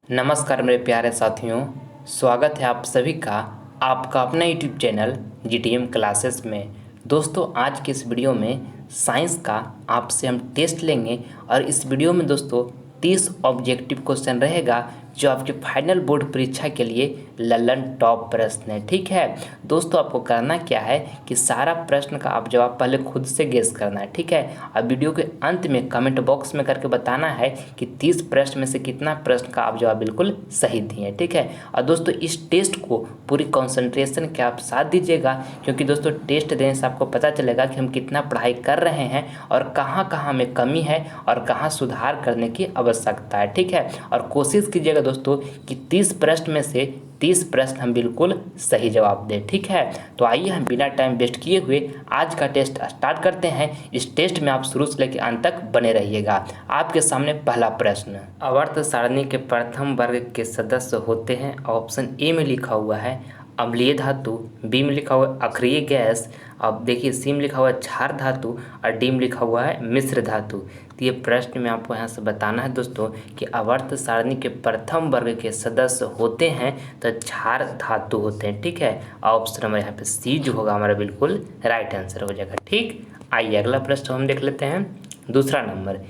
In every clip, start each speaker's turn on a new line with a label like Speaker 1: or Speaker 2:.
Speaker 1: नमस्कार मेरे प्यारे साथियों, स्वागत है आप सभी का आपका अपना यूट्यूब चैनल जीटीएम क्लासेस में। दोस्तों, आज के इस वीडियो में साइंस का आपसे हम टेस्ट लेंगे और इस वीडियो में दोस्तों 30 ऑब्जेक्टिव क्वेश्चन रहेगा जो आपके फाइनल बोर्ड परीक्षा के लिए ललन टॉप प्रश्न है। ठीक है दोस्तों, आपको करना क्या है कि सारा प्रश्न का आप जवाब पहले खुद से गेस करना है। ठीक है, और वीडियो के अंत में कमेंट बॉक्स में करके बताना है कि 30 प्रश्न में से कितना प्रश्न का आप जवाब बिल्कुल सही दिए। ठीक है, और दोस्तों इस टेस्ट को पूरी कंसंट्रेशन के आप साथ दीजिएगा, क्योंकि दोस्तों टेस्ट देने से आपको पता चलेगा कि हम कितना पढ़ाई कर रहे हैं और कहाँ कहाँ में कमी है और कहाँ सुधार करने की आवश्यकता है। ठीक है, और कोशिश कीजिएगा दोस्तों कि 30 प्रश्न में से 30 प्रश्न हम बिल्कुल सही जवाब दें। ठीक है, तो आइए हम बिना टाइम वेस्ट किए हुए आज का टेस्ट स्टार्ट करते हैं। इस टेस्ट में आप शुरू से लेकर अंत तक बने रहिएगा। आपके सामने पहला प्रश्न, आवर्त सारणी के प्रथम वर्ग के सदस्य होते हैं। ऑप्शन ए में लिखा हुआ है अम्लीय धातु, बी में लिखा हुआ है अक्रिय गैस, अब देखिए सी में लिखा हुआ है क्षार धातु और डी में लिखा हुआ है मिश्र धातु। तो ये प्रश्न में आपको यहाँ से बताना है दोस्तों कि आवर्त सारणी के प्रथम वर्ग के सदस्य होते हैं तो क्षार धातु होते हैं। ठीक है, ऑप्शन नंबर यहाँ पे सी जो होगा हमारा बिल्कुल राइट आंसर हो जाएगा। ठीक, आइए अगला प्रश्न हम देख लेते हैं। दूसरा नंबर,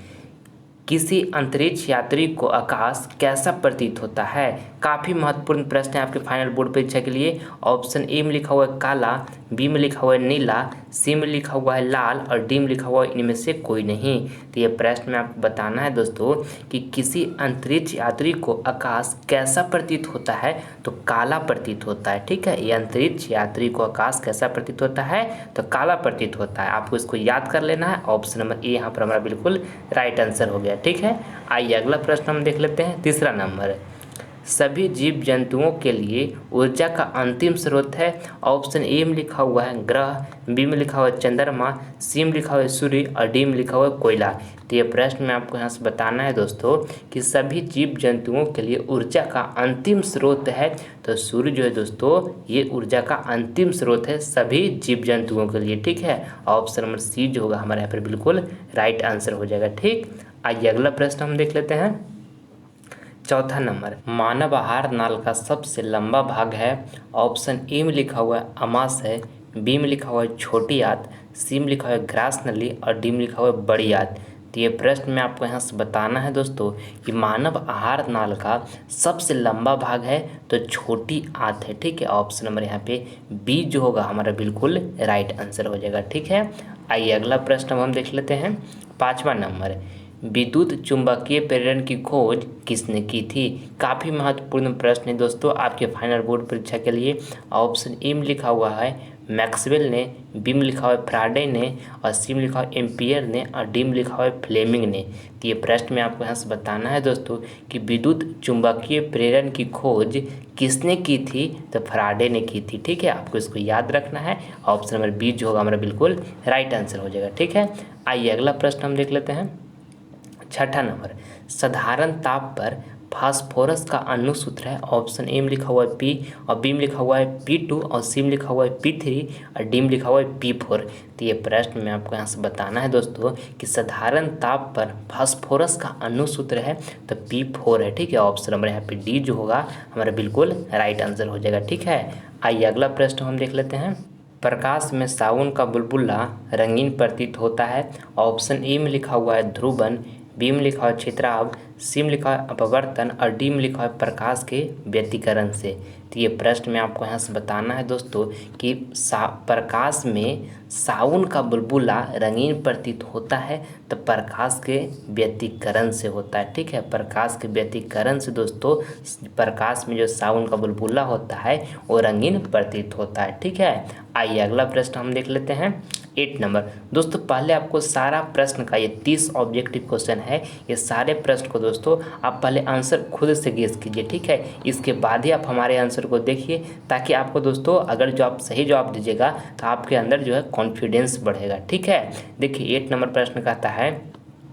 Speaker 1: किसी अंतरिक्ष यात्री को आकाश कैसा प्रतीत होता है। काफ़ी महत्वपूर्ण प्रश्न है आपके फाइनल बोर्ड परीक्षा के लिए। ऑप्शन ए में लिखा हुआ है काला, बी में लिखा हुआ है नीला, सी में लिखा हुआ है लाल और डी में लिखा हुआ है इनमें से कोई नहीं। तो ये प्रश्न में आपको बताना है दोस्तों कि किसी अंतरिक्ष यात्री को आकाश कैसा प्रतीत होता है, तो काला प्रतीत होता है। ठीक है, ये अंतरिक्ष यात्री को आकाश कैसा प्रतीत होता है, तो काला प्रतीत होता है। आपको इसको याद कर लेना है। ऑप्शन नंबर ए यहाँ पर हमारा बिल्कुल राइट आंसर हो गया। ठीक है, आइए अगला प्रश्न हम देख लेते हैं। तीसरा नंबर, सभी जीव जंतुओं के लिए ऊर्जा का अंतिम स्रोत है। ऑप्शन ए में लिखा हुआ है ग्रह, बी में लिखा हुआ है चंद्रमा, सी में लिखा हुआ है सूर्य और डी में लिखा हुआ है कोयला। तो ये प्रश्न में आपको यहाँ से बताना है दोस्तों कि सभी जीव जंतुओं के लिए ऊर्जा का अंतिम स्रोत है, तो सूर्य जो है दोस्तों ये ऊर्जा का अंतिम स्रोत है सभी जीव जंतुओं के लिए। ठीक है, ऑप्शन नंबर सी जो होगा हमारे यहाँ पर बिल्कुल राइट आंसर हो जाएगा। ठीक, आइए अगला प्रश्न हम देख लेते हैं। चौथा नंबर, मानव आहार नाल का सबसे लंबा भाग है। ऑप्शन ए में लिखा हुआ है अमाशय, बी में लिखा हुआ है छोटी आंत, सी में लिखा हुआ है ग्रास नली और डी में लिखा हुआ है बड़ी आंत। तो ये प्रश्न में आपको यहाँ से बताना है दोस्तों कि मानव आहार नाल का सबसे लंबा भाग है तो छोटी आंत है। ठीक है, ऑप्शन नंबर यहाँ पे बी जो होगा हमारा बिल्कुल राइट आंसर हो जाएगा। ठीक है, आइए अगला प्रश्न हम देख लेते हैं। पाँचवा नंबर, विद्युत चुंबकीय प्रेरण की खोज किसने की थी। काफ़ी महत्वपूर्ण प्रश्न है दोस्तों आपके फाइनल बोर्ड परीक्षा के लिए। ऑप्शन ए में लिखा हुआ है मैक्सवेल ने, बी में लिखा हुआ है फ्राडे ने और सी में लिखा हुआ है एम्पियर ने और डी में लिखा हुआ है फ्लेमिंग ने। तो ये प्रश्न में आपको यहाँ से बताना है दोस्तों कि विद्युत चुंबकीय प्रेरण की खोज किसने की थी, तो फ्राडे ने की थी। ठीक है, आपको इसको याद रखना है। ऑप्शन नंबर बी जो होगा हमारा बिल्कुल राइट आंसर हो जाएगा। ठीक है, आइए अगला प्रश्न हम देख लेते हैं। छठा नंबर, साधारण ताप पर फास्फोरस का अणु सूत्र है। ऑप्शन ए में लिखा हुआ है पी और बी में लिखा हुआ है P2 और सी में लिखा हुआ है P3 और डी में लिखा हुआ है P4। तो ये प्रश्न में आपको यहाँ से बताना है दोस्तों कि साधारण ताप पर फास्फोरस का अणु सूत्र है तो P4 है। ठीक है, ऑप्शन नंबर यहाँ पे डी जो होगा हमारा बिल्कुल राइट आंसर हो जाएगा। ठीक है, आइए अगला प्रश्न हम देख लेते हैं। प्रकाश में साउन का बुलबुला रंगीन प्रतीत होता है। ऑप्शन ए में लिखा हुआ है ध्रुवन, बी में लिखा हुआ है छितराव, सी में लिखा है अपवर्तन और डी में लिखा है प्रकाश के व्यतिकरण से। तो ये प्रश्न में आपको यहाँ से बताना है दोस्तों कि प्रकाश में साउन का बुलबुला रंगीन प्रतीत होता है तो प्रकाश के व्यतिकरण से होता है। ठीक है, प्रकाश के व्यतिकरण से दोस्तों प्रकाश में जो साउन का बुलबुला होता है वो रंगीन प्रतीत होता है। ठीक है, आइए अगला प्रश्न हम देख लेते हैं। 8 नंबर, दोस्तों पहले आपको सारा प्रश्न का ये 30 ऑब्जेक्टिव क्वेश्चन है, ये सारे प्रश्न को दोस्तों आप पहले आंसर खुद से गेस कीजिए। ठीक है, इसके बाद ही आप हमारे आंसर को देखिए ताकि आपको दोस्तों अगर जो आप सही जवाब दीजिएगा तो आपके अंदर जो है कॉन्फिडेंस बढ़ेगा। ठीक है, देखिए 8 नंबर प्रश्न कहता है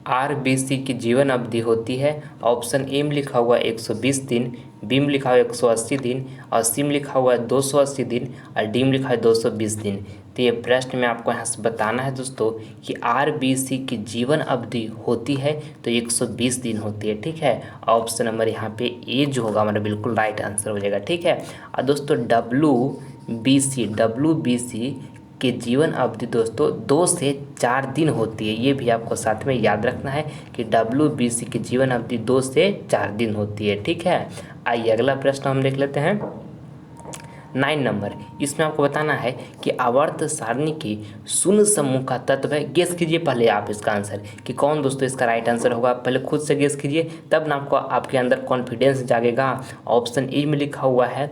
Speaker 1: RBC की जीवन अवधि होती है। ऑप्शन ए में लिखा हुआ 120 दिन, बी में लिखा हुआ 180 दिन और सी में लिखा हुआ है 280 दिन और डी में लिखा है 220 दिन। तो ये प्रश्न में आपको यहाँ से बताना है दोस्तों कि आरबीसी की जीवन अवधि होती है तो 120 दिन होती है। ठीक है, ऑप्शन नंबर यहाँ पे ए जो होगा हमारा बिल्कुल राइट आंसर हो जाएगा। ठीक है, और दोस्तों डब्ल्यू बी सी के जीवन अवधि दोस्तों 2 से 4 दिन होती है। ये भी आपको साथ में याद रखना है कि WBC की जीवन अवधि 2 से 4 दिन होती है। ठीक है, आइए अगला प्रश्न हम देख लेते हैं 9 नंबर। इसमें आपको बताना है कि आवर्त सारणी के शून्य समूह का तत्व है। गेस कीजिए पहले आप इसका आंसर कि कौन दोस्तों इसका राइट आंसर होगा। पहले खुद से गेस कीजिए, तब ना आपको आपके अंदर कॉन्फिडेंस जागेगा। ऑप्शन ए में लिखा हुआ है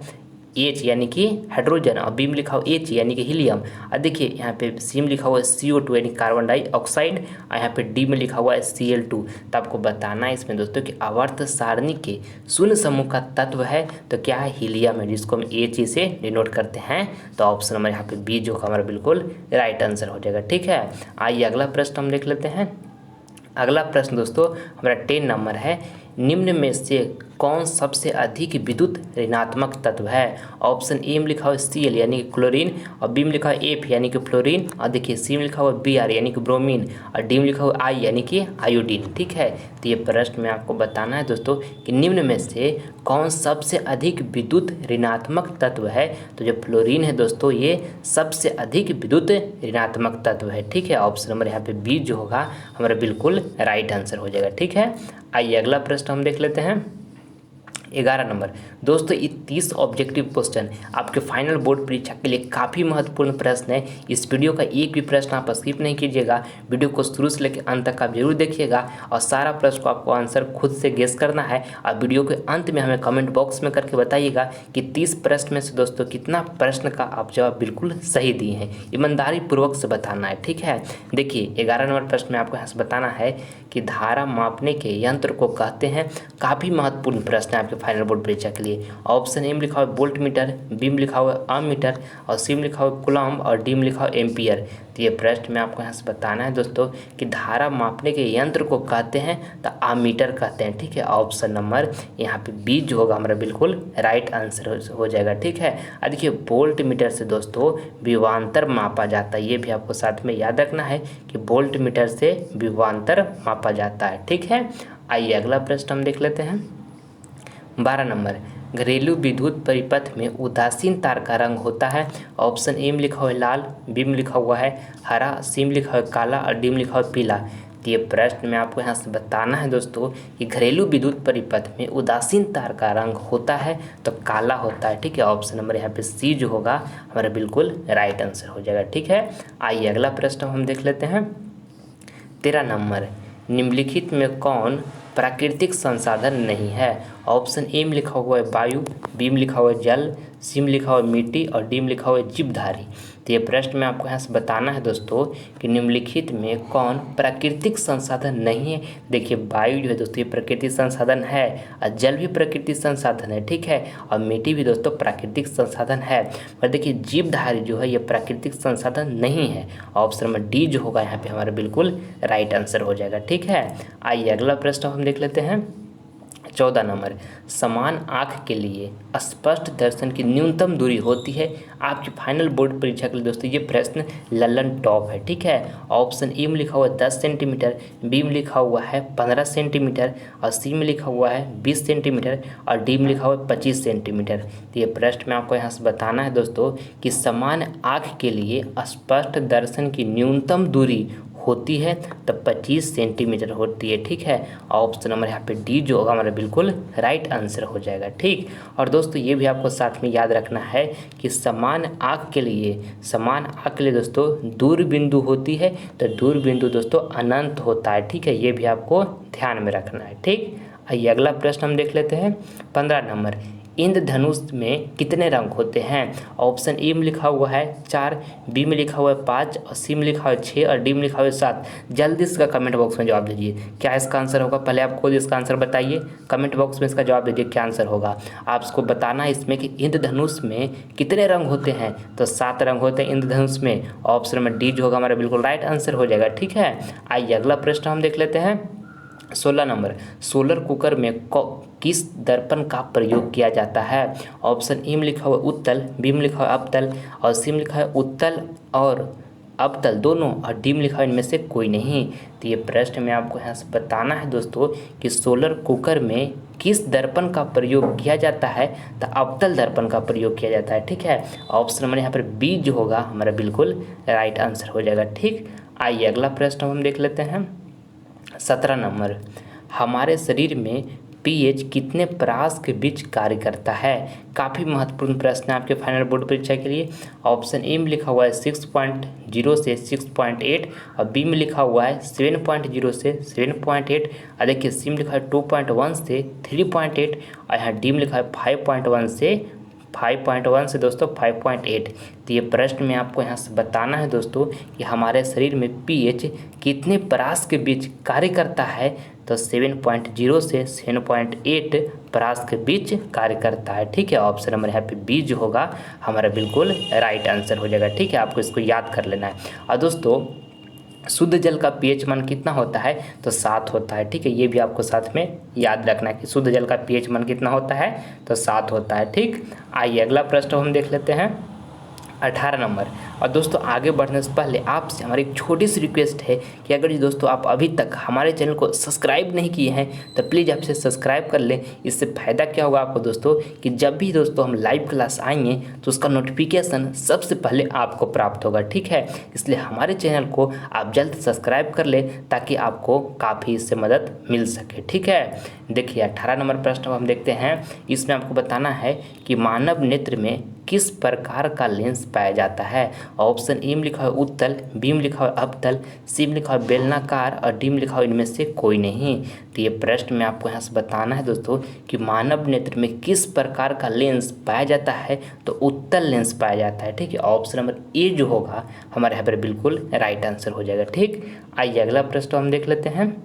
Speaker 1: H यानी कि हाइड्रोजन, और बी में लिखा हुआ H यानी कि हीलियम, और देखिए यहाँ पे सी में लिखा हुआ है CO2 यानी कार्बन डाइऑक्साइड, और यहाँ पे डी में लिखा हुआ है Cl2। तो आपको बताना है इसमें दोस्तों कि आवर्त सारणी के शून्य समूह का तत्व है तो क्या है, हीलियम है, जिसको हम H से डिनोट करते हैं। तो ऑप्शन नंबर यहाँ पे बी जो हमारा बिल्कुल राइट आंसर हो जाएगा। ठीक है, आइए अगला प्रश्न हम देख लेते हैं। अगला प्रश्न दोस्तों हमारा 10 नंबर है। निम्न में से कौन सबसे अधिक विद्युत ऋणात्मक तत्व है। ऑप्शन ए में लिखा हुआ Cl यानी कि क्लोरीन, और बी में लिखा हुआ F यानी कि फ्लोरीन, और देखिए सी में लिखा हुआ Br यानी कि ब्रोमीन, और डी में लिखा हुआ I यानी कि आयोडीन। ठीक है, तो ये प्रश्न में आपको बताना है दोस्तों कि निम्न में से कौन सबसे अधिक विद्युत ऋणात्मक तत्व है। तो जो फ्लोरीन है दोस्तों ये सबसे अधिक विद्युत ऋणात्मक तत्व है। ठीक है, ऑप्शन नंबर यहाँ पे बी जो होगा हमारा बिल्कुल राइट आंसर हो जाएगा। ठीक है, आइए अगला प्रश्न हम देख लेते हैं 11 नंबर। दोस्तों ये 30 ऑब्जेक्टिव क्वेश्चन आपके फाइनल बोर्ड परीक्षा के लिए काफ़ी महत्वपूर्ण प्रश्न है। इस वीडियो का एक भी प्रश्न आप स्किप नहीं कीजिएगा, वीडियो को शुरू से लेकर अंत तक आप जरूर देखिएगा, और सारा प्रश्न को आपको आंसर खुद से गेस करना है। और वीडियो के अंत में हमें कमेंट बॉक्स में करके बताइएगा कि 30 प्रश्न में से दोस्तों कितना प्रश्न का आप जवाब बिल्कुल सही दिए हैं, ईमानदारी पूर्वक से बताना है। ठीक है, देखिए 11 नंबर प्रश्न में आपको यहाँ से बताना है कि धारा मापने के यंत्र को कहते हैं। काफ़ी महत्वपूर्ण प्रश्न है आपके फाइनल बोर्ड परीक्षा के लिए। ऑप्शन ए में लिखा हुआ वोल्ट मीटर, बी में लिखा हुआ अमीटर, और सी में लिखा हुआ कूलम्ब, और डी में लिखा हुआ एम्पियर। तो ये प्रश्न में आपको यहाँ से बताना है दोस्तों कि धारा मापने के यंत्र को कहते हैं तो अमीटर कहते हैं। ठीक है, ऑप्शन नंबर यहाँ पे बी जो होगा हमारा बिल्कुल राइट आंसर हो जाएगा। ठीक है, और देखिए वोल्ट मीटर से दोस्तों विभवांतर मापा जाता है। ये भी आपको साथ में याद रखना है कि वोल्ट मीटर से विभवांतर मापा जाता है। ठीक है, आइए अगला प्रश्न हम देख लेते हैं 12 नंबर। घरेलू विद्युत परिपथ में उदासीन तार का रंग होता है। ऑप्शन ए में लिखा हुआ है लाल, बी में लिखा हुआ है हरा, सी में लिखा हुआ है काला, और डी में लिखा हुआ है पीला। तो ये प्रश्न में आपको यहाँ से बताना है दोस्तों कि घरेलू विद्युत परिपथ में उदासीन तार का रंग होता है तो काला होता है। ठीक है, ऑप्शन नंबर यहाँ पे सी जो होगा हमारा बिल्कुल राइट आंसर हो जाएगा। ठीक है, आइए अगला प्रश्न हम देख लेते हैं 13 नंबर। निम्नलिखित में कौन प्राकृतिक संसाधन नहीं है। ऑप्शन ए में लिखा हुआ है वायु, बी में लिखा हुआ है जल, सी में लिखा हुआ है मिट्टी, और डी में लिखा हुआ है जीवधारी। तो ये प्रश्न में आपको यहाँ से बताना है दोस्तों कि निम्नलिखित में कौन प्राकृतिक संसाधन नहीं है। देखिए वायु जो है दोस्तों ये प्राकृतिक संसाधन है, और जल भी प्राकृतिक संसाधन है। ठीक है, और मिट्टी भी दोस्तों प्राकृतिक संसाधन है, पर देखिए जीवधारी जो है ये प्राकृतिक संसाधन नहीं है। ऑप्शन नंबर डी जो होगा यहाँ पे हमारा बिल्कुल राइट आंसर हो जाएगा। ठीक है, आइए अगला प्रश्न हम देख लेते हैं 14 नंबर। समान आँख के लिए स्पष्ट दर्शन की न्यूनतम दूरी होती है। आपकी फाइनल बोर्ड परीक्षा के लिए दोस्तों ये प्रश्न लल्लन टॉप है। ठीक है, ऑप्शन ए में लिखा हुआ है 10 सेंटीमीटर, बी में लिखा हुआ है 15 सेंटीमीटर, और सी में लिखा हुआ है 20 सेंटीमीटर, और डी में लिखा हुआ है 25 सेंटीमीटर। तो ये प्रश्न में आपको यहाँ से बताना है दोस्तों कि समान आँख के लिए स्पष्ट दर्शन की न्यूनतम दूरी होती है तो 25 सेंटीमीटर होती है। ठीक है, ऑप्शन नंबर यहाँ पे डी जो होगा हमारा बिल्कुल राइट आंसर हो जाएगा। ठीक, और दोस्तों ये भी आपको साथ में याद रखना है कि समान आँख के लिए दोस्तों दूर बिंदु होती है तो दूर बिंदु दोस्तों अनंत होता है। ठीक है, ये भी आपको ध्यान में रखना है। ठीक, आइए अगला प्रश्न हम देख लेते हैं 15 नंबर। इंद्रधनुष में कितने रंग होते हैं। ऑप्शन ए में लिखा हुआ है 4, बी में लिखा हुआ है 5, और सी में लिखा हुआ है 6, और डी में लिखा हुआ है 7। जल्दी इसका कमेंट बॉक्स में जवाब दीजिए क्या इसका आंसर होगा। पहले आप खुद इसका आंसर बताइए, कमेंट बॉक्स में इसका जवाब दीजिए क्या आंसर होगा। आपको बताना है इसमें कि इंद्रधनुष में कितने रंग होते हैं तो 7 रंग होते हैं इंद्रधनुष में। ऑप्शन नंबर डी जो होगा हमारा बिल्कुल राइट आंसर हो जाएगा। ठीक है, आइए अगला प्रश्न हम देख लेते हैं 16 नंबर, सोलर कुकर में किस दर्पण का प्रयोग किया जाता है? ऑप्शन ए में लिखा हुआ उत्तल, बी में लिखा हुआ अवतल और सी में लिखा है उत्तल और अवतल दोनों और डी में लिखा है इनमें से कोई नहीं। तो ये प्रश्न में आपको यहाँ से बताना है दोस्तों कि सोलर कुकर में किस दर्पण का प्रयोग किया जाता है? तो अवतल दर्पण का प्रयोग किया जाता है। ठीक है, ऑप्शन नंबर यहाँ पर बी जो होगा हमारा बिल्कुल राइट आंसर हो जाएगा। ठीक, आइए अगला प्रश्न हम देख लेते हैं। 17 नंबर, हमारे शरीर में पीएच कितने परास के बीच कार्य करता है? काफ़ी महत्वपूर्ण प्रश्न है आपके फाइनल बोर्ड परीक्षा के लिए। ऑप्शन ए में लिखा हुआ है 6.0 से 6.8 और बी में लिखा हुआ है 7.0 से 7.8 और देखिए सी में लिखा है 2.1 से 3.8 और यहाँ डी में लिखा है 5.1 से दोस्तों 5.8। तो ये प्रश्न में आपको यहाँ से बताना है दोस्तों कि हमारे शरीर में पीएच कितने परास के बीच कार्य करता है? तो 7.0 से 7.8 परास के बीच कार्य करता है। ठीक है, ऑप्शन नंबर यहाँ पे बी जो होगा हमारा बिल्कुल राइट आंसर हो जाएगा। ठीक है, आपको इसको याद कर लेना है। और दोस्तों शुद्ध जल का पीएच मान कितना होता है? तो 7 होता है। ठीक है, ये भी आपको साथ में याद रखना है कि शुद्ध जल का पीएच मान कितना होता है? तो 7 होता है। ठीक, आइए अगला प्रश्न हम देख लेते हैं। 18 नंबर, और दोस्तों आगे बढ़ने से पहले आपसे हमारी एक छोटी सी रिक्वेस्ट है कि अगर दोस्तों आप अभी तक हमारे चैनल को सब्सक्राइब नहीं किए हैं तो प्लीज़ आपसे सब्सक्राइब कर लें। इससे फ़ायदा क्या होगा आपको दोस्तों कि जब भी दोस्तों हम लाइव क्लास आएंगे तो उसका नोटिफिकेशन सबसे पहले आपको प्राप्त होगा। ठीक है, इसलिए हमारे चैनल को आप जल्द सब्सक्राइब कर लें ताकि आपको काफ़ी इससे मदद मिल सके। ठीक है, देखिए 18 नंबर प्रश्न हम देखते हैं। इसमें आपको बताना है कि मानव नेत्र में किस प्रकार का लेंस पाया जाता है? ऑप्शन ए में लिखा है उत्तल, बी में लिखा है अवतल, सी में लिखा है बेलनाकार और डी में लिखा है इनमें से कोई नहीं। तो ये प्रश्न में आपको यहाँ से बताना है दोस्तों कि मानव नेत्र में किस प्रकार का लेंस पाया जाता है? तो उत्तल लेंस पाया जाता है। ठीक है, ऑप्शन नंबर ए जो होगा हमारे यहाँ पर बिल्कुल राइट आंसर हो जाएगा। ठीक, आइए अगला प्रश्न हम देख लेते हैं।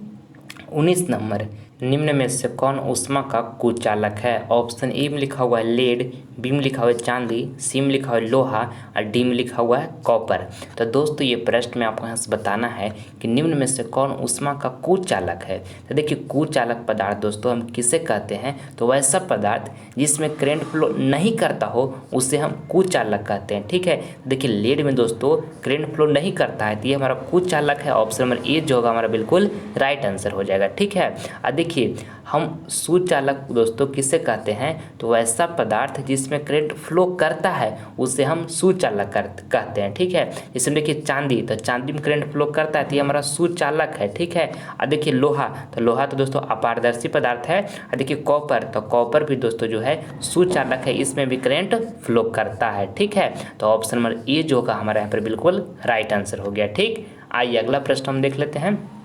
Speaker 1: 19 नंबर, निम्न में से कौन ऊष्मा का कुचालक है? ऑप्शन ए में लिखा हुआ है लेड, बी में लिखा हुआ है चांदी, सी में लिखा हुआ है लोहा और डी में लिखा हुआ है कॉपर। तो दोस्तों ये प्रश्न में आपको यहाँ से बताना है कि निम्न में से कौन ऊष्मा का कुचालक है। तो देखिए कुचालक पदार्थ दोस्तों हम किसे कहते हैं? तो वैसा पदार्थ जिसमें करंट फ्लो नहीं करता हो उसे हम कुचालक कहते हैं। ठीक है, देखिए लेड में दोस्तों करंट फ्लो नहीं करता है तो ये हमारा कुचालक है। ऑप्शन नंबर ए जो होगा हमारा बिल्कुल राइट आंसर हो जाएगा। ठीक है, देखिए हम सुचालक दोस्तों किसे कहते हैं? तो वैसा पदार्थ जिसमें करंट फ्लो करता है उसे हम सुचालक कहते हैं। ठीक है, जैसे देखिए चांदी, तो चांदी में करंट फ्लो करता है तो ये हमारा सुचालक है। ठीक है, और देखिए लोहा, तो लोहा तो दोस्तों अपारदर्शी पदार्थ है। और देखिए कॉपर, तो कॉपर भी दोस्तों जो है सुचालक है, इसमें भी करंट फ्लो करता है। ठीक है, तो ऑप्शन नंबर ए जो होगा हमारे यहाँ पर बिल्कुल राइट आंसर हो गया। ठीक, आइए अगला प्रश्न हम देख लेते हैं।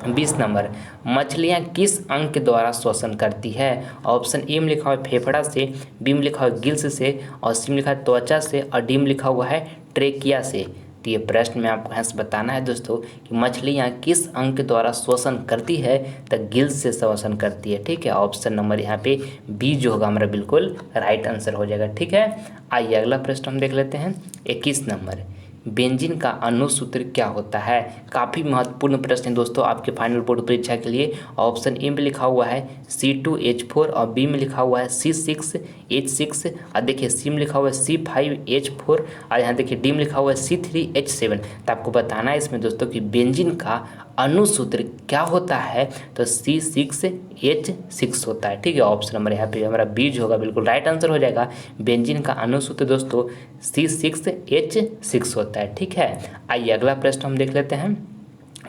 Speaker 1: 20 नंबर, मछलियाँ किस अंग के द्वारा श्वसन करती है? ऑप्शन ए में लिखा हुआ है फेफड़ा से, बी में लिखा हुआ है गिल्स से और सी में लिखा है त्वचा से और डी में लिखा हुआ है ट्रेकिया से। तो ये प्रश्न में आपको यहाँ से बताना है दोस्तों कि मछलियाँ किस अंग के द्वारा श्वसन करती है? तो गिल्स से श्वसन करती है। ठीक है, ऑप्शन नंबर यहाँ पे बी जो होगा हमारा बिल्कुल राइट आंसर हो जाएगा। ठीक है, आइए अगला प्रश्न हम देख लेते हैं। 21 नंबर, बेंजीन का अनुसूत्र क्या होता है? काफ़ी महत्वपूर्ण प्रश्न है दोस्तों आपके फाइनल बोर्ड परीक्षा के लिए। ऑप्शन ए में लिखा हुआ है C2H4 और बी में लिखा हुआ है C6H6 और देखिए सी में लिखा हुआ है C5H4 और यहाँ देखिए डी में लिखा हुआ है C3H7। तो आपको बताना है इसमें दोस्तों कि बेंजीन का अनुसूत्र क्या होता है? तो C6H6 होता है। ठीक है, ऑप्शन नंबर यहाँ पे हमारा बी जो होगा बिल्कुल राइट आंसर हो जाएगा। बेंजीन का अनुसूत्र दोस्तों C6H6 होता है। ठीक है, आइए अगला प्रश्न हम देख लेते हैं।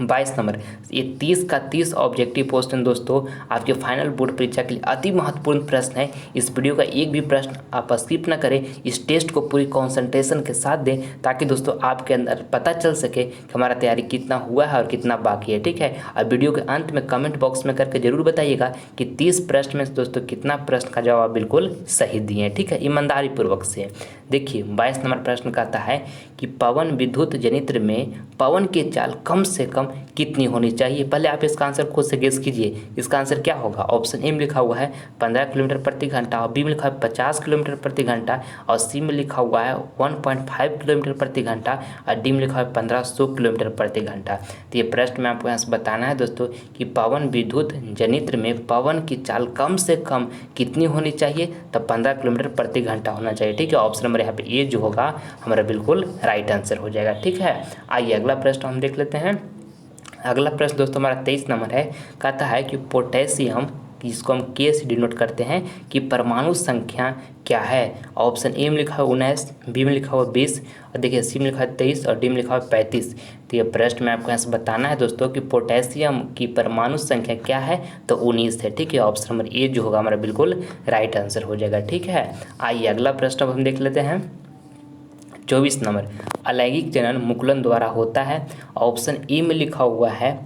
Speaker 1: 22 नंबर, ये 30 का 30 ऑब्जेक्टिव क्वेश्चन दोस्तों आपके फाइनल बोर्ड परीक्षा के लिए अति महत्वपूर्ण प्रश्न है। इस वीडियो का एक भी प्रश्न आप स्किप ना करें, इस टेस्ट को पूरी कंसंट्रेशन के साथ दें ताकि दोस्तों आपके अंदर पता चल सके कि हमारा तैयारी कितना हुआ है और कितना बाकी है। ठीक है, और वीडियो के अंत में कमेंट बॉक्स में करके जरूर बताइएगा कि 30 प्रश्न में दोस्तों कितना प्रश्न का जवाब बिल्कुल सही दिए हैं। ठीक है, ईमानदारी पूर्वक से। देखिए 22 नंबर प्रश्न कहता है कि पवन विद्युत जनित्र में पवन की चाल कम से कम कितनी होनी चाहिए। पहले आप इसका आंसर खुद से गेस कीजिए, इसका आंसर क्या होगा। ऑप्शन ए में लिखा हुआ है 15 किलोमीटर प्रति घंटा, और बी में लिखा है 50 किलोमीटर प्रति घंटा, और सी में लिखा हुआ है 1.5 किलोमीटर प्रति घंटा, और डी में लिखा है 1500 किलोमीटर प्रति घंटा। तो ये प्रश्न में आपको यहाँ से बताना है दोस्तों कि पवन विद्युत जनित्र में पवन की चाल कम से कम कितनी होनी चाहिए, तब 15 किलोमीटर प्रति घंटा होना चाहिए। ठीक है, ऑप्शन नंबर यहाँ पे ए जो होगा हमारा बिल्कुल राइट आंसर हो जाएगा। ठीक है, आइए अगला प्रश्न हम देख लेते हैं। अगला प्रश्न दोस्तों हमारा 23 नंबर है, कहता है कि पोटेशियम, जिसको हम के से डिनोट करते हैं, कि परमाणु संख्या क्या है। ऑप्शन ए में लिखा है 19, बी में लिखा हुआ 20, और देखिए सी में लिखा है 23, और डी में लिखा हुआ 35। तो ये प्रश्न में आपको यहाँ से बताना है दोस्तों कि पोटेशियम की परमाणु संख्या क्या है, तो 19 है। ठीक है, ऑप्शन नंबर ए जो होगा हमारा बिल्कुल राइट आंसर हो जाएगा। ठीक है, आइए अगला प्रश्न अब हम देख लेते हैं। 24 नंबर, अलैंगिक जनन मुकुलन द्वारा होता है। ऑप्शन ए में लिखा हुआ है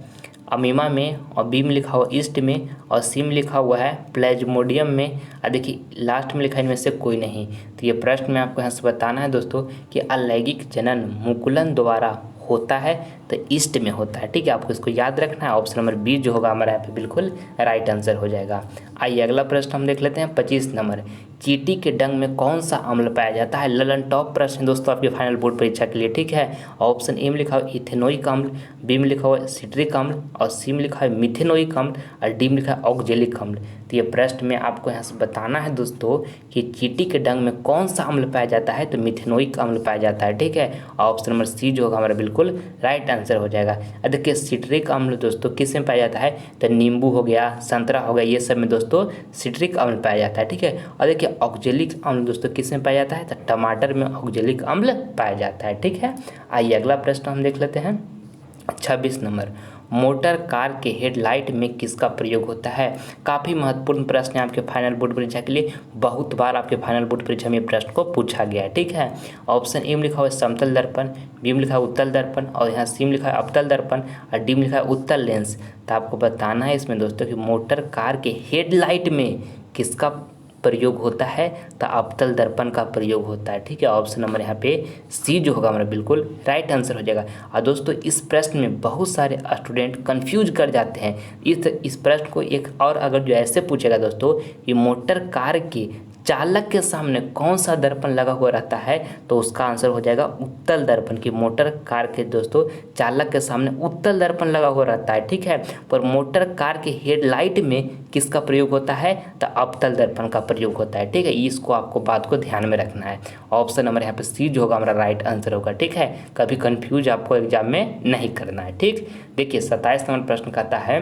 Speaker 1: अमीमा में, और बी में लिखा हुआ ईस्ट में, और सी में लिखा हुआ है प्लेज्मोडियम में, और देखिए लास्ट में लिखा है इनमें से कोई नहीं। तो ये प्रश्न में आपको यहाँ से बताना है दोस्तों कि अलैंगिक जनन मुकुलन द्वारा होता है तो ईस्ट में होता है। ठीक है, आपको इसको याद रखना है। ऑप्शन नंबर बी जो होगा हमारा यहाँ पे बिल्कुल राइट आंसर हो जाएगा। आइए अगला प्रश्न हम देख लेते हैं। 25 नंबर, चींटी के डंक में कौन सा अम्ल पाया जाता है। ललन टॉप प्रश्न दोस्तों आपके फाइनल बोर्ड परीक्षा के लिए। ठीक है, ऑप्शन ए में लिखा हुआ इथेनोइक अम्ल, बी में लिखा हुआ है सिट्रिक अम्ल, और सी में लिखा है मिथेनोइक अम्ल, और डी में लिखा है ऑक्जेलिक अम्ल। तो ये प्रश्न में आपको यहाँ से बताना है दोस्तों कि चींटी के डंक में कौन सा अम्ल पाया जाता है, तो मिथेनोइक अम्ल पाया जाता है। ठीक है, ऑप्शन नंबर सी जो होगा हमारा बिल्कुल राइट आंसर हो जाएगा। देखिए सिट्रिक अम्ल दोस्तों किस में पाया जाता है, तो नींबू हो गया, संतरा हो गया, ये सब में दोस्तों सिट्रिक अम्ल पाया जाता है। ठीक है, और देखिए ऑक्जेलिक अम्ल दोस्तों किस में पाया जाता है, तो टमाटर में ऑक्जेलिक अम्ल पाया जाता है। ठीक है, आइए अगला प्रश्न हम देख लेते हैं। 26 नंबर, मोटर कार के हेडलाइट में किसका प्रयोग होता है। काफ़ी महत्वपूर्ण प्रश्न है आपके फाइनल बोर्ड परीक्षा के लिए, बहुत बार आपके फाइनल बोर्ड परीक्षा में प्रश्न को पूछा गया है। ठीक है, ऑप्शन ए में लिखा हुआ है समतल दर्पण, बी में लिखा है उत्तल दर्पण, और यहाँ सी में लिखा है अवतल दर्पण, और डी में लिखा है उत्तल लेंस। तो आपको बताना है इसमें दोस्तों कि मोटर कार के हेडलाइट में किसका प्रयोग होता है, तो अवतल दर्पण का प्रयोग होता है। ठीक है, ऑप्शन नंबर यहाँ पे सी जो होगा हमारा बिल्कुल राइट आंसर हो जाएगा। और दोस्तों इस प्रश्न में बहुत सारे स्टूडेंट कंफ्यूज कर जाते हैं। इस प्रश्न को एक और अगर जो ऐसे पूछेगा दोस्तों कि मोटर कार के चालक के सामने कौन सा दर्पण लगा हुआ रहता है, तो उसका आंसर हो जाएगा उत्तल दर्पण। की मोटर कार के दोस्तों चालक के सामने उत्तल दर्पण लगा हुआ रहता है। ठीक है, पर मोटर कार के हेडलाइट में किसका प्रयोग होता है, तो अवतल दर्पण का प्रयोग होता है। ठीक है, इसको आपको बात को ध्यान में रखना है। ऑप्शन नंबर यहाँ पे सी जो होगा हमारा राइट आंसर होगा। ठीक है, कभी कन्फ्यूज आपको एग्जाम में नहीं करना है। ठीक, देखिए 27 नंबर प्रश्न कहता है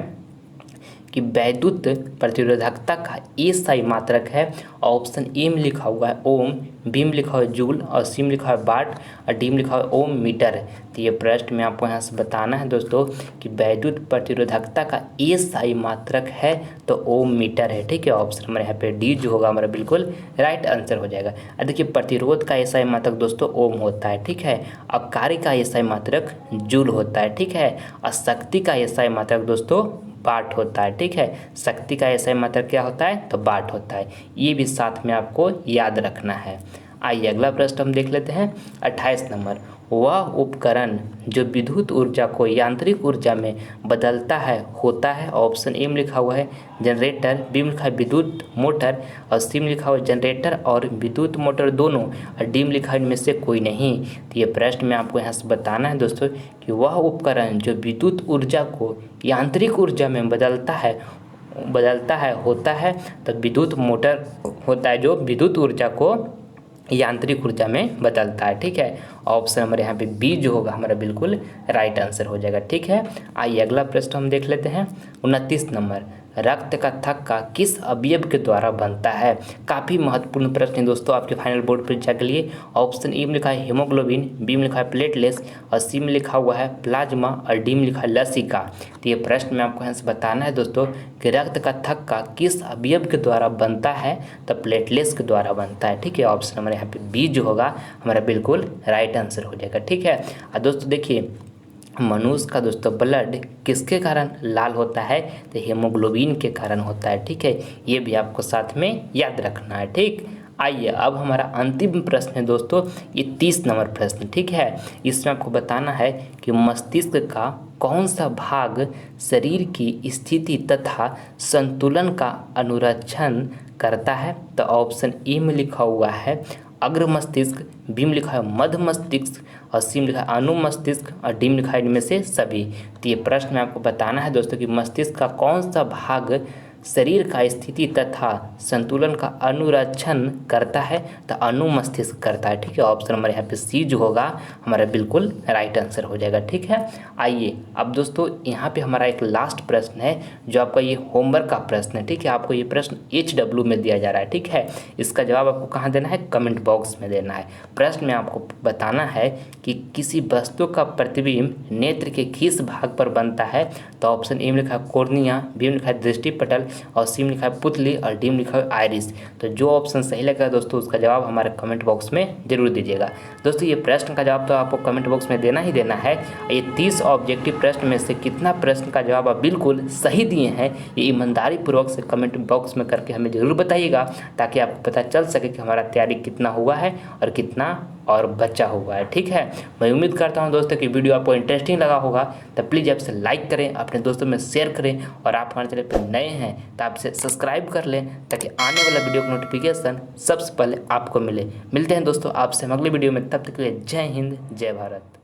Speaker 1: कि वैद्युत प्रतिरोधकता का ए सही मात्रक है। ऑप्शन ए में लिखा हुआ है ओम, बी में लिखा हुआ है जूल, और सी में लिखा हुआ है वाट, और डी में लिखा हुआ है ओम मीटर। तो ये प्रश्न में आपको यहाँ से बताना है दोस्तों कि वैद्युत प्रतिरोधकता का ए सही मात्रक है तो ओम मीटर है। ठीक है, ऑप्शन नंबर यहाँ पे डी जो होगा हमारा बिल्कुल राइट आंसर हो जाएगा। और देखिए प्रतिरोध का एसआई मात्रक दोस्तों ओम होता है। ठीक है, अब कार्य का एसआई मात्रक जूल होता है। ठीक है, और शक्ति का एसआई मात्रक दोस्तों वाट होता है। ठीक है, शक्ति का एसआई मात्रक क्या होता है, तो वाट होता है। ये भी साथ में आपको याद रखना है। आइए अगला प्रश्न हम देख लेते हैं। 28 नंबर, वह उपकरण जो विद्युत ऊर्जा को यांत्रिक ऊर्जा में बदलता है होता है। ऑप्शन ए में लिखा हुआ है जनरेटर, बी में लिखा है विद्युत मोटर, और सी में लिखा हुआ है जनरेटर और विद्युत मोटर दोनों, और डी में लिखा है इनमें से कोई नहीं। तो ये प्रश्न में आपको यहाँ से बताना है दोस्तों कि वह उपकरण जो विद्युत ऊर्जा को यांत्रिक ऊर्जा में बदलता है होता है, तो विद्युत मोटर होता है जो विद्युत ऊर्जा को यांत्रिक ऊर्जा में बदलता है। ठीक है, ऑप्शन नंबर यहाँ पे बी जो होगा हमारा बिल्कुल राइट आंसर हो जाएगा। ठीक है, आइए अगला प्रश्न हम देख लेते हैं। 29 नंबर, रक्त का थक्का किस अवयव के द्वारा बनता है। काफ़ी महत्वपूर्ण प्रश्न है दोस्तों आपके फाइनल बोर्ड परीक्षा के लिए। ऑप्शन ए में लिखा है हीमोग्लोबिन, बी में लिखा है प्लेटलेट्स, और सी में लिखा हुआ है प्लाज्मा, और डी में लिखा है लसिका। तो ये प्रश्न में आपको यहाँ से बताना है दोस्तों कि रक्त का थक्का किस अवयव के द्वारा बनता है, तो प्लेटलेट्स के द्वारा बनता है। ठीक है, ऑप्शन नंबर यहाँ पे बी जो होगा हमारा बिल्कुल राइट आंसर हो जाएगा। ठीक है, और दोस्तों देखिए मनुष्य का दोस्तों ब्लड किसके कारण लाल होता है, तो हीमोग्लोबिन के कारण होता है। ठीक है, ये भी आपको साथ में याद रखना है। ठीक, आइए अब हमारा अंतिम प्रश्न है दोस्तों, ये 30 नंबर प्रश्न, ठीक है। इसमें आपको बताना है कि मस्तिष्क का कौन सा भाग शरीर की स्थिति तथा संतुलन का अनुरक्षण करता है। तो ऑप्शन ए में लिखा हुआ है अग्र मस्तिष्क, बी में लिखा है मध्य मस्तिष्क और सी में लिखा है अनुमस्तिष्क और डी में लिखा है इनमें से सभी। तो ये प्रश्न में आपको बताना है दोस्तों कि मस्तिष्क का कौन सा भाग शरीर का स्थिति तथा संतुलन का अनुरक्षण करता है। तो अनुमस्तिष्क करता है, ठीक है। ऑप्शन नंबर यहाँ पे सी जो होगा हमारा बिल्कुल राइट आंसर हो जाएगा, ठीक है। आइए अब दोस्तों यहाँ पे हमारा एक लास्ट प्रश्न है जो आपका ये होमवर्क का प्रश्न है, ठीक है। आपको ये प्रश्न HW में दिया जा रहा है, ठीक है। इसका जवाब आपको कहाँ देना है, कमेंट बॉक्स में देना है। प्रश्न में आपको बताना है कि किसी वस्तु का प्रतिबिंब नेत्र के किस भाग पर बनता है। तो ऑप्शन ए में लिखा है कॉर्निया, बी में लिखा है दृष्टिपटल और सी में लिखा है पुतली और डी में लिखा है आइरिस। तो जो ऑप्शन सही लगा दोस्तों उसका जवाब हमारे कमेंट बॉक्स में जरूर दीजिएगा। दोस्तों ये प्रश्न का जवाब तो आपको कमेंट बॉक्स में देना ही देना है। ये 30 ऑब्जेक्टिव प्रश्न में से कितना प्रश्न का जवाब आप बिल्कुल सही दिए हैं ये ईमानदारी पूर्वक से कमेंट बॉक्स में करके हमें ज़रूर बताइएगा, ताकि आपको पता चल सके कि हमारा तैयारी कितना हुआ है और कितना और बचा हुआ है, ठीक है। मैं उम्मीद करता हूं दोस्तों कि वीडियो आपको इंटरेस्टिंग लगा होगा। तो प्लीज़ आपसे लाइक करें, अपने दोस्तों में शेयर करें और आप हमारे चैनल पर नए हैं तो आपसे सब्सक्राइब कर लें, ताकि आने वाला वीडियो का नोटिफिकेशन सबसे पहले आपको मिले। मिलते हैं दोस्तों आपसे हम अगले वीडियो में, तब तक के लिए जय हिंद जय भारत।